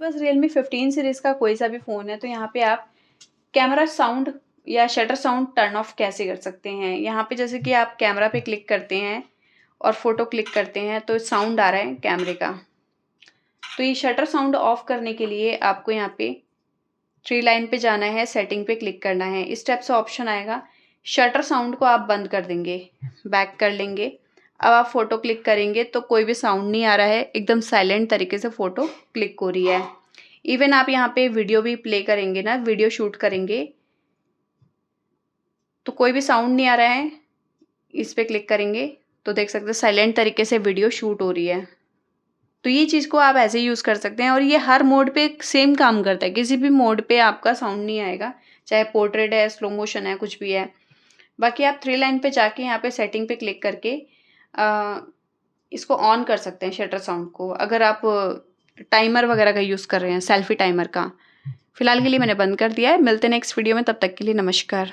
बस Realme 15 series का कोई सा भी फ़ोन है तो यहाँ पे आप कैमरा साउंड या शटर साउंड टर्न ऑफ कैसे कर सकते हैं। यहाँ पे जैसे कि आप कैमरा पे क्लिक करते हैं और फ़ोटो क्लिक करते हैं तो साउंड आ रहा है कैमरे का। तो ये शटर साउंड ऑफ करने के लिए आपको यहाँ पे थ्री लाइन पे जाना है, सेटिंग पे क्लिक करना है। इस टाइप से ऑप्शन आएगा, शटर साउंड को आप बंद कर देंगे, बैक कर लेंगे। अब आप फ़ोटो क्लिक करेंगे तो कोई भी साउंड नहीं आ रहा है, एकदम साइलेंट तरीके से फ़ोटो क्लिक हो रही है। इवन आप यहाँ पे वीडियो भी प्ले करेंगे ना, वीडियो शूट करेंगे तो कोई भी साउंड नहीं आ रहा है। इस पे क्लिक करेंगे तो देख सकते हैं साइलेंट तरीके से वीडियो शूट हो रही है। तो ये चीज़ को आप ऐसे यूज़ कर सकते हैं और ये हर मोड पे सेम काम करता है, किसी भी मोड पे आपका साउंड नहीं आएगा, चाहे पोर्ट्रेट है, स्लो मोशन है, कुछ भी है। बाकी आप थ्री लाइन पे जाके यहाँ पे सेटिंग पे क्लिक करके इसको ऑन कर सकते हैं शटर साउंड को, अगर आप टाइमर वगैरह का यूज़ कर रहे हैं, सेल्फी टाइमर का। फिलहाल के लिए मैंने बंद कर दिया है। मिलते हैं नेक्स्ट वीडियो में, तब तक के लिए नमस्कार।